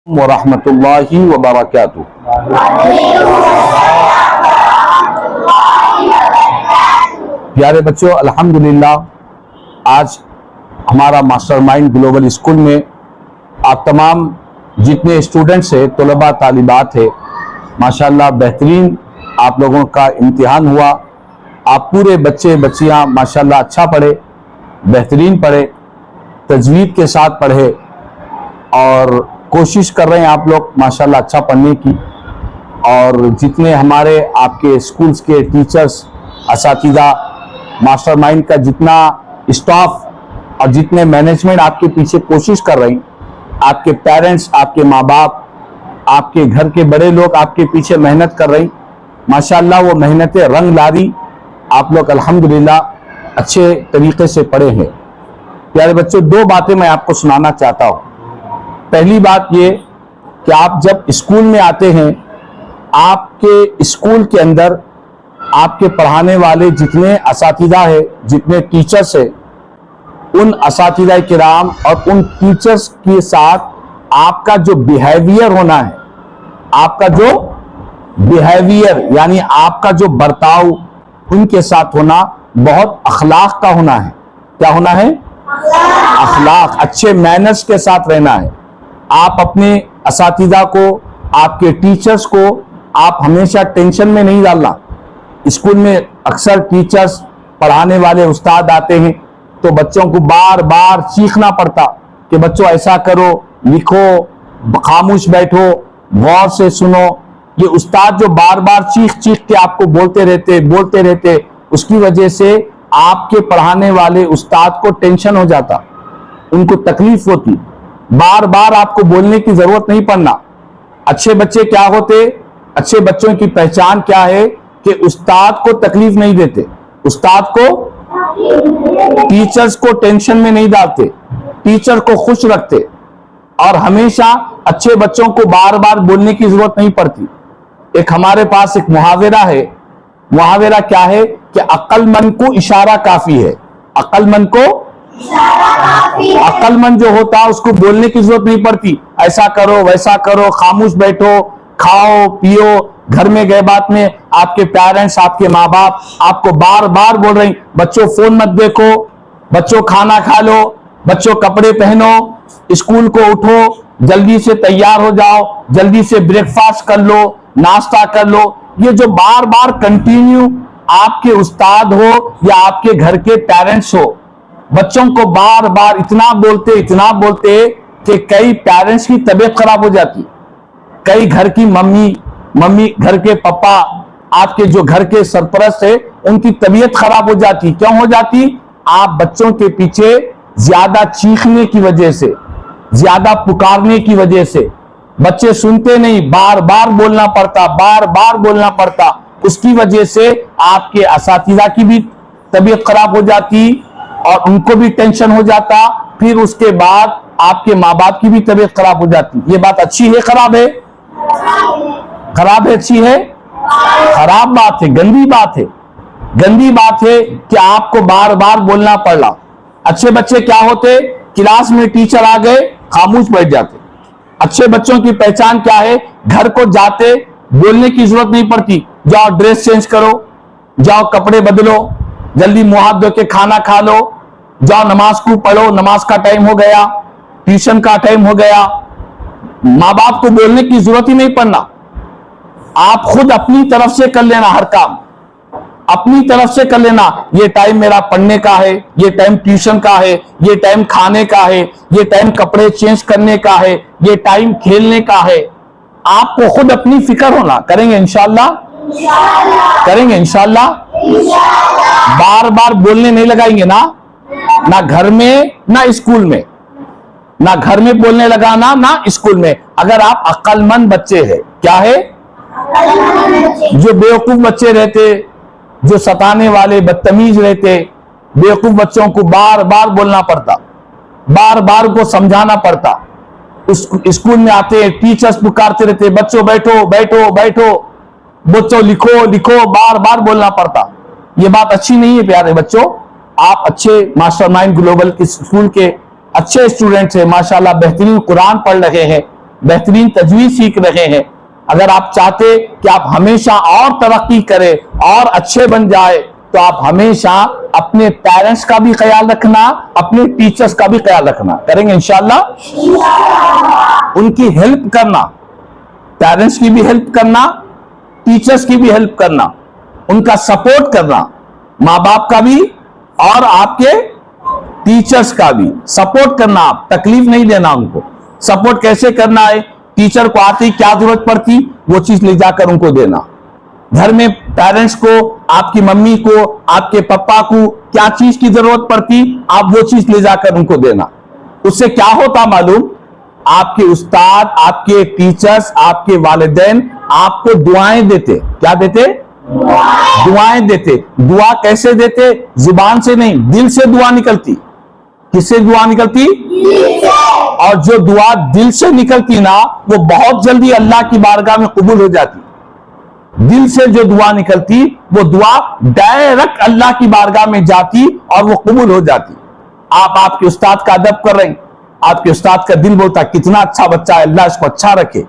वरहमतुल्लाहि वबरकातुहू। प्यारे बच्चों, अल्हम्दुलिल्लाह आज हमारा मास्टरमाइंड ग्लोबल स्कूल में आप तमाम जितने स्टूडेंट्स हैं, तलबा तालिबात है, माशाल्लाह बेहतरीन आप लोगों का इम्तिहान हुआ। आप पूरे बच्चे बच्चियां माशाल्लाह अच्छा पढ़े, बेहतरीन पढ़े, तजवीद के साथ पढ़े और कोशिश कर रहे हैं आप लोग माशाल्लाह अच्छा पढ़ने की। और जितने हमारे आपके स्कूल्स के टीचर्स, असातिज़ा, मास्टरमाइंड का जितना स्टाफ और जितने मैनेजमेंट आपके पीछे कोशिश कर रहे हैं, आपके पेरेंट्स, आपके माँ बाप, आपके घर के बड़े लोग आपके पीछे मेहनत कर रहे हैं, माशाल्लाह वो मेहनतें रंग ला रही। आप लोग अल्हम्दुलिल्लाह अच्छे तरीके से पढ़े हैं। प्यारे बच्चों, दो बातें मैं आपको सुनाना चाहता हूँ। पहली बात ये कि आप जब स्कूल में आते हैं, आपके स्कूल के अंदर आपके पढ़ाने वाले जितने असातिज़ा है, जितने टीचर्स है, उन असातिज़ा किराम और उन टीचर्स के साथ आपका जो बिहेवियर होना है, आपका जो बिहेवियर यानी आपका जो बर्ताव उनके साथ होना बहुत अखलाक का होना है। क्या होना है? अखलाक, अच्छे मैनर्स के साथ रहना है। आप अपने असातिज़ा को, आपके टीचर्स को आप हमेशा टेंशन में नहीं डालना। स्कूल में अक्सर टीचर्स, पढ़ाने वाले उस्ताद आते हैं तो बच्चों को बार बार चीखना पड़ता कि बच्चों ऐसा करो, लिखो, खामोश बैठो, गौर से सुनो। ये उस्ताद जो बार बार चीख चीख के आपको बोलते रहते, उसकी वजह से आपके पढ़ाने वाले उस्ताद को टेंशन हो जाता, उनको तकलीफ होती। बार बार आपको बोलने की जरूरत नहीं पड़ना। अच्छे बच्चे क्या होते? अच्छे बच्चों की पहचान क्या है कि उस्ताद को तकलीफ नहीं देते, उस्ताद को, टीचर्स को टेंशन में नहीं डालते, टीचर को खुश रखते और हमेशा अच्छे बच्चों को बार बार बोलने की जरूरत नहीं पड़ती। एक हमारे पास एक मुहावरा है। मुहावरा क्या है कि अक्लमंद को इशारा काफी है। अक्लमंद को, अक्लमंद जो होता है उसको बोलने की जरूरत नहीं पड़ती, ऐसा करो, वैसा करो, खामोश बैठो, खाओ पियो। घर में गए बात में आपके पेरेंट्स, आपके माँ बाप आपको बार बार बोल रहे हैं, बच्चों फोन मत देखो, बच्चों खाना खा लो, बच्चों कपड़े पहनो, स्कूल को उठो, जल्दी से तैयार हो जाओ, जल्दी से ब्रेकफास्ट कर लो, नाश्ता कर लो। ये जो बार बार कंटिन्यू आपके उस्ताद हो या आपके घर के पेरेंट्स हो, बच्चों को बार बार इतना बोलते कि कई पेरेंट्स की तबीयत खराब हो जाती, कई घर की मम्मी, घर के पापा, आपके जो घर के सरपरस्त है, उनकी तबीयत खराब हो जाती। क्यों हो जाती? आप बच्चों के पीछे ज्यादा चीखने की वजह से, ज्यादा पुकारने की वजह से बच्चे सुनते नहीं, बार बार बोलना पड़ता। उसकी वजह से आपके असातिज़ा की भी तबीयत खराब हो जाती और उनको भी टेंशन हो जाता। फिर उसके बाद आपके माँ बाप की भी तबीयत खराब हो जाती। ये बात अच्छी है, खराब है? खराब है, अच्छी है? खराब बात है, गंदी बात है। गंदी बात है कि आपको बार बार बोलना पड़ा। अच्छे बच्चे क्या होते? क्लास में टीचर आ गए, खामोश बैठ जाते। अच्छे बच्चों की पहचान क्या है? घर को जाते बोलने की जरूरत नहीं पड़ती, जाओ ड्रेस चेंज करो, जाओ कपड़े बदलो, जल्दी मुंह हाथ धो के खाना खा लो, जाओ नमाज को पढ़ो, नमाज का टाइम हो गया, ट्यूशन का टाइम हो गया। माँ बाप को बोलने की जरूरत ही नहीं पड़ना। आप खुद अपनी तरफ से कर लेना, हर काम अपनी तरफ से कर लेना। ये टाइम मेरा पढ़ने का है, ये टाइम ट्यूशन का है, ये टाइम खाने का है, ये टाइम कपड़े चेंज करने का है, ये टाइम खेलने का है। आपको खुद अपनी फिक्र होना। करेंगे इंशाल्लाह? करेंगे इंशाल्लाह। बार बार बोलने नहीं लगाएंगे ना घर में ना स्कूल में, ना घर में बोलने लगाना ना स्कूल में। अगर आप अक्लमंद बच्चे हैं, क्या है? जो बेवकूफ बच्चे रहते, जो सताने वाले, बदतमीज रहते, बेवकूफ बच्चों को बार बार बोलना पड़ता, बार बार को समझाना पड़ता। उस स्कूल में आते टीचर्स पुकारते रहते, बच्चों बैठो, बच्चों लिखो, बार बार बोलना पड़ता। ये बात अच्छी नहीं है प्यारे बच्चों। आप अच्छे मास्टरमाइंड ग्लोबल के स्कूल के अच्छे स्टूडेंट्स हैं, माशाल्लाह बेहतरीन कुरान पढ़ रहे हैं, बेहतरीन तजवीज सीख रहे हैं। अगर आप चाहते कि आप हमेशा और तरक्की करें और अच्छे बन जाए, तो आप हमेशा अपने पेरेंट्स का भी ख्याल रखना, अपने टीचर्स का भी ख्याल रखना। करेंगे इंशाल्लाह। उनकी हेल्प करना, पेरेंट्स की भी हेल्प करना, टीचर्स की भी हेल्प करना, उनका सपोर्ट करना, माँ बाप का भी और आपके टीचर्स का भी सपोर्ट करना। आप तकलीफ नहीं देना उनको। सपोर्ट कैसे करना है? टीचर को आती क्या जरूरत पड़ती वो चीज ले जाकर उनको देना। घर में पेरेंट्स को, आपकी मम्मी को, आपके पापा को क्या चीज की जरूरत पड़ती, आप वो चीज ले जाकर उनको देना। उससे क्या होता मालूम? आपके उस्ताद, आपके टीचर्स, आपके वालिदैन आपको दुआएं देते। क्या देते? दुआएं देते। दुआ कैसे देते? जुबान से नहीं, दिल से दुआ निकलती। किससे दुआ निकलती? और जो दुआ दिल से निकलती ना, वो बहुत जल्दी अल्लाह की बारगाह में कबूल हो जाती। दिल से जो दुआ निकलती, वो दुआ डायरेक्ट अल्लाह की बारगाह में जाती और वो कबूल हो जाती। आप आपके उस्ताद का अदब कर रहे हैं, आपके उस्ताद का दिल बोलता कितना अच्छा बच्चा है, अल्लाह इसको अच्छा रखे।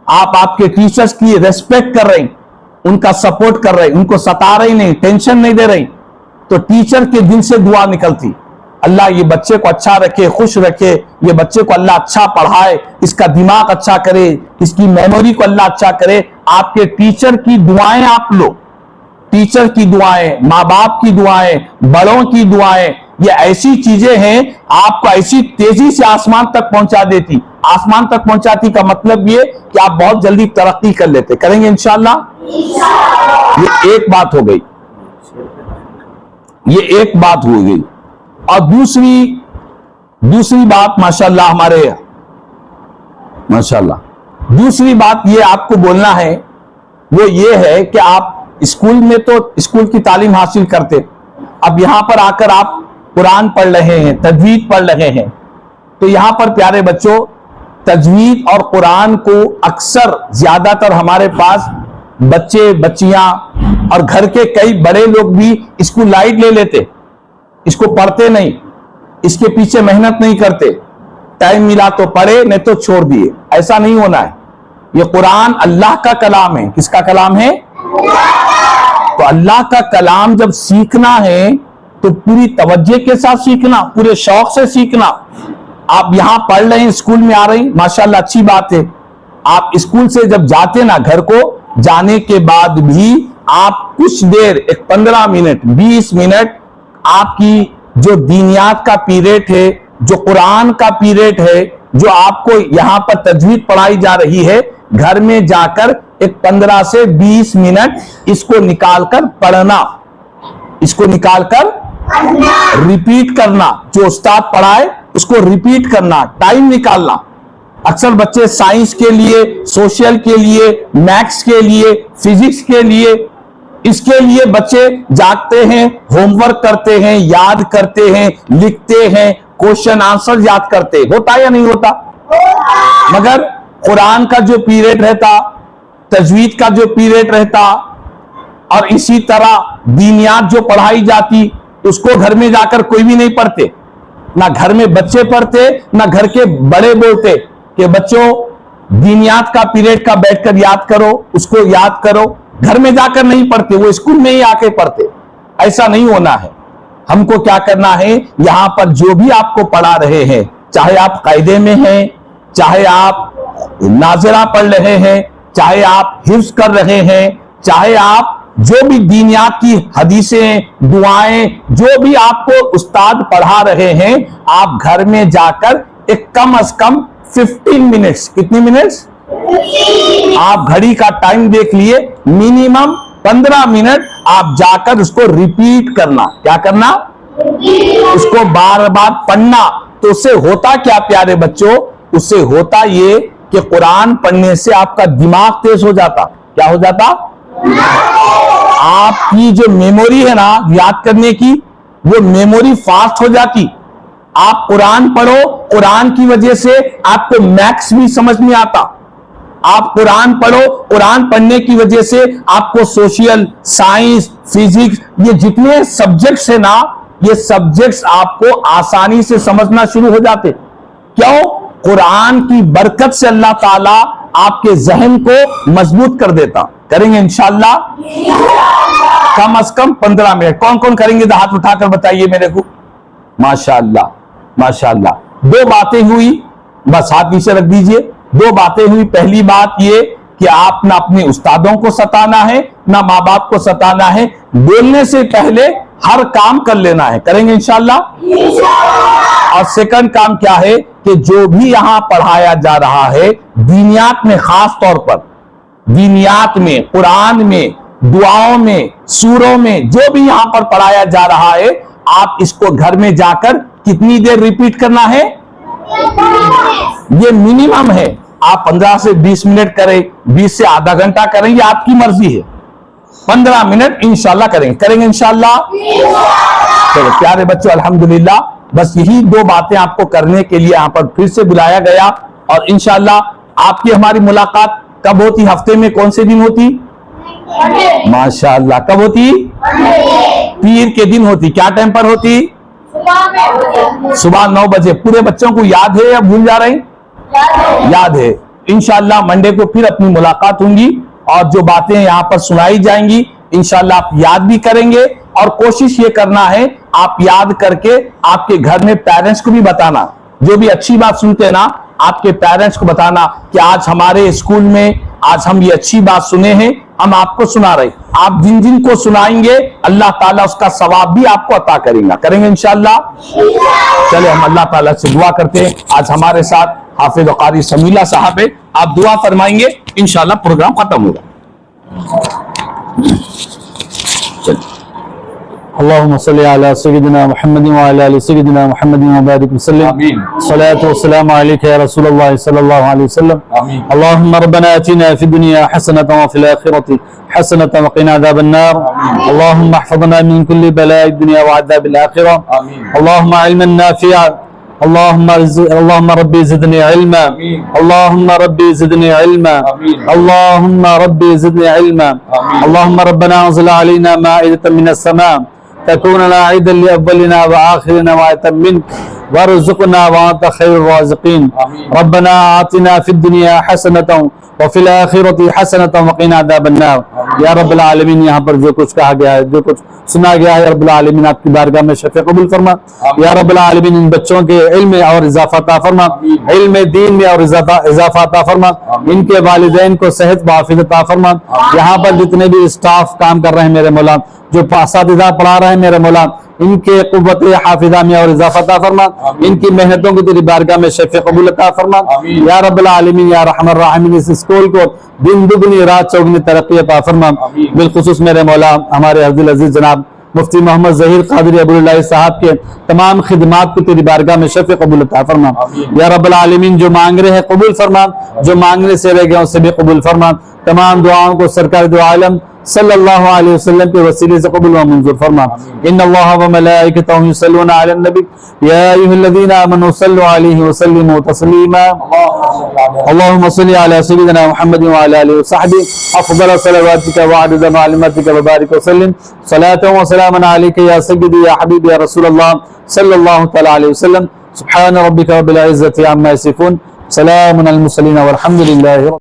आप आपके टीचर्स की रेस्पेक्ट कर रहे हैं, उनका सपोर्ट कर रहे हैं, उनको सता रहे नहीं, टेंशन नहीं दे रहे, तो टीचर के दिल से दुआ निकलती, अल्लाह ये बच्चे को अच्छा रखे, खुश रखे, ये बच्चे को अल्लाह अच्छा पढ़ाए, इसका दिमाग अच्छा करे, इसकी मेमोरी को अल्लाह अच्छा करे। आपके टीचर की दुआएं आप लो, टीचर की दुआएं, माँ बाप की दुआएं, बड़ों की दुआएं, ये ऐसी चीजें हैं आपको ऐसी तेजी से आसमान तक पहुंचा देती। आसमान तक पहुंचाती का मतलब ये कि आप बहुत जल्दी तरक्की कर लेते। करेंगे इंशाल्लाह। ये एक बात हो गई, ये एक बात हो गई। और दूसरी बात माशाल्लाह, हमारे माशाल्लाह दूसरी बात ये आपको बोलना है, वो ये है कि आप स्कूल में तो स्कूल की तालीम हासिल करते, अब यहां पर आकर आप कुरान पढ़ रहे हैं, तजवीद पढ़ रहे हैं, तो यहां पर प्यारे बच्चों तजवीद और कुरान को अक्सर ज्यादातर हमारे पास बच्चे बच्चियां और घर के कई बड़े लोग भी इसको लाइट ले लेते, इसको पढ़ते नहीं, इसके पीछे मेहनत नहीं करते, टाइम मिला तो पढ़े नहीं तो छोड़ दिए। ऐसा नहीं होना है। ये कुरान अल्लाह का कलाम है। किसका कलाम है? तो अल्लाह का कलाम जब सीखना है तो पूरी तवज्जो के साथ सीखना, पूरे शौक से सीखना। आप यहां पढ़ रहे हैं, स्कूल में आ रहे हैं, माशाल्लाह अच्छी बात है। आप स्कूल से जब जाते ना, घर को जाने के बाद भी आप कुछ देर, एक 15 मिनट 20 मिनट आपकी जो दीनियात का पीरियड है, जो कुरान का पीरियड है, जो आपको यहां पर तजवीद पढ़ाई जा रही है, घर में जाकर एक 15 से 20 मिनट इसको निकालकर पढ़ना, इसको निकालकर रिपीट करना। जो उस्ताद पढ़ाए उसको रिपीट करना, टाइम निकालना। अक्सर बच्चे साइंस के लिए, सोशल के लिए, मैथ्स के लिए, फिजिक्स के लिए, इसके लिए बच्चे जागते हैं, होमवर्क करते हैं, याद करते हैं, लिखते हैं, क्वेश्चन आंसर याद करते। होता या नहीं होता? मगर कुरान का जो पीरियड रहता, तजवीद का जो पीरियड रहता, और इसी तरह दीनियात जो पढ़ाई जाती, उसको घर में जाकर कोई भी नहीं पढ़ते। ना घर में बच्चे पढ़ते, ना घर के बड़े बोलते कि बच्चों दीनियात का पीरियड का बैठकर याद करो, उसको याद करो। घर में जाकर नहीं पढ़ते, वो स्कूल में ही आके पढ़ते। ऐसा नहीं होना है। हमको क्या करना है, यहां पर जो भी आपको पढ़ा रहे हैं, चाहे आप कायदे में हैं, चाहे आप नाज़िरा पढ़ रहे हैं, चाहे आप हिफ्ज कर रहे हैं, चाहे आप जो भी दीनियात की हदीसें, दुआएं, जो भी आपको उस्ताद पढ़ा रहे हैं, आप घर में जाकर एक कम से कम 15 मिनट्स, कितनी मिनट्स? आप घड़ी का टाइम देख लिए, मिनिमम 15 मिनट आप जाकर उसको रिपीट करना। क्या करना? उसको बार बार पढ़ना। तो उससे होता क्या प्यारे बच्चों? उससे होता ये कि कुरान पढ़ने से आपका दिमाग तेज हो जाता। क्या हो जाता? आपकी जो मेमोरी है ना याद करने की, वो मेमोरी फास्ट हो जाती। आप कुरान पढ़ो, कुरान की वजह से आपको मैथ्स भी समझ में आता। आप कुरान पढ़ो, कुरान पढ़ने की वजह से आपको सोशल, साइंस, फिजिक्स, ये जितने सब्जेक्ट्स है ना, ये सब्जेक्ट्स आपको आसानी से समझना शुरू हो जाते। क्यों? कुरान की बरकत से अल्लाह ताला आपके जहन को मजबूत कर देता। करेंगे इंशाअल्लाह कम से कम 15 मिनट। कौन कौन करेंगे तो हाथ उठाकर बताइए मेरे को। माशाअल्लाह माशाअल्लाह। 2 बातें हुई, बस हाथ नीचे रख दीजिए। 2 बातें हुई। पहली बात ये कि आप ना अपने उस्तादों को सताना है ना माँ बाप को सताना है। बोलने से पहले हर काम कर लेना है। करेंगे इंशाअल्लाह। और सेकंड काम क्या है कि जो भी यहां पढ़ाया जा रहा है दीनियात में, खास तौर पर दीनियात में, कुरान में, दुआओं में, सूरों में, जो भी यहां पर पढ़ाया जा रहा है आप इसको घर में जाकर कितनी देर रिपीट करना है? ये मिनिमम है। आप 15 से 20 मिनट करें, 20 से आधा घंटा करें, ये आपकी मर्जी है। 15 मिनट इंशाल्लाह करेंगे। करेंगे इंशाल्लाह। चलो प्यारे बच्चों, अल्हम्दुलिल्लाह, बस यही 2 बातें आपको करने के लिए यहां पर फिर से बुलाया गया। और इंशाल्लाह आपकी हमारी मुलाकात कब होती? हफ्ते में कौन से दिन होती? माशाअल्लाह। कब होती? पीर के दिन होती। क्या टाइम पर होती? सुबह 9 बजे। पूरे बच्चों को याद है या भूल जा रहे हैं? याद है। इंशाअल्लाह मंडे को फिर अपनी मुलाकात होंगी और जो बातें यहां पर सुनाई जाएंगी इंशाअल्लाह आप याद भी करेंगे। और कोशिश ये करना है आप याद करके आपके घर में पेरेंट्स को भी बताना। जो भी अच्छी बात सुनते हैं ना, आपके पेरेंट्स को बताना कि आज हमारे स्कूल में आज हम ये अच्छी बात सुने हैं, हम आपको सुना रहे। आप जिन जिन को सुनाएंगे अल्लाह ताला उसका सवाब भी आपको अता करेगा। करेंगे इंशाअल्लाह। चले हम अल्लाह ताला से दुआ करते हैं। आज हमारे साथ हाफिज और कारी समीला साहब है, आप दुआ फरमाएंगे, इंशाअल्लाह प्रोग्राम खत्म होगा। चलिए। अल्लाहुम्मा सल्ली अला सय्यिदिना मुहम्मदिन व अला आलि सय्यिदिना मुहम्मदिन व बारिक वसल्लम। आमीन। सलातु वस्सलामु अलैका या रसूलल्लाह सल्लल्लाहु अलैहि वसल्लम। आमीन। अल्लाहुम्मा रब्बना आतिना फिद दुनिया हसनतन व फिल आखिरति हसनतन व क़िना अज़ाबन नार। अल्लाहुम्मा अहफ़ज़ना मिन कुल्ली बलाइद दुनिया व अज़ाबिल आखिरह। अल्लाहुम्मा इल्मन नाफ़िअ। अल्लाहुम्मा रब्बी ज़िदनी इल्मा। अल्लाहुम्मा रब्बी ज़िदनी इल्मा। अल्लाहुम्मा रब्बी ज़िदनी इल्मा। अल्लाहुम्मा रब्बना अंज़िल अलैना माइदतम मिनस समा तकून लना ईदन लिअव्वलिना व आखिरिना व आयतम मिन्क वरज़ुक़ना व अंत खैरुर राज़िक़ीन। रब्बना आतिना फिद दुनिया हसनतन व फिल आखिरति हसनतन व क़िना अज़ाबन नार। या रब्बल आलमीन, यहाँ पर जो कुछ कहा गया है, जो कुछ सुना गया है, रब्बल आलमीन आपकी बारगाह में शफ़े कबूल फरमा। या रब्बल आलमीन इन बच्चों के इल्म में और इजाफा अता फरमा, इल्म दीन में और इजाफा अता फरमा। इनके वालिदैन को सेहत व आफियत अता फरमा। यहाँ पर जितने भी स्टाफ काम कर रहे हैं मेरे मौला, जो असातिज़ा पढ़ा रहे हैं मेरे मौला, इनके कुव्वत हाफिजा में और इजाफा अता फरमा। इनकी मेहनतों को तेरी बारगाह में शफ़े कबूल अता फरमा। या रब्बल आलमीन या रहमान रहीम, इस स्कूल को दिन दुगनी रात चौगनी तरक्की अता फरमा। बिलखुसूस मेरे मौला हमारे अब्दुल अजीज जनाब मुफ्ती मोहम्मद ज़हीर क़ादरी अबुल्लाह साहब के तमाम खिदमात को तेरी बारगाह में शफ़े कबूल अता फरमा। या रब्बल आलमीन जो मांग रहे हैं कबूल फरमा, जो मांगने से रह गए उससे भी कबूल फरमा। तमाम दुआओं को सरकार दो आलम सल्लल्लाहु अलैहि वसल्लम के वसीले से कबूल व मंजूर फरमा। इन्नल्लाह व मलाइकतहु युसल्लूना अलन नबी या अय्युहल्लज़ीना आमनू सल्लु अलैहि व सल्लिमू तस्लीमा। अल्लाहुम्मा सल्लि अला सय्यिदिना मुहम्मदिन व अला आलिहि व सहबिहि अफ़ज़ल सलवातिका व अदद मालूमातिका व बारिक व सल्लिम सलातन व सलामन अलैका या सय्यिदी या हबीबी या रसूलल्लाह सल्लल्लाहु तआला अलैहि वसल्लम। सुब्हान रब्बिका रब्बिल इज़्ज़ति अम्मा यसिफून, सलामुन अलल मुरसलीन वल्हम्दुलिल्लाहि।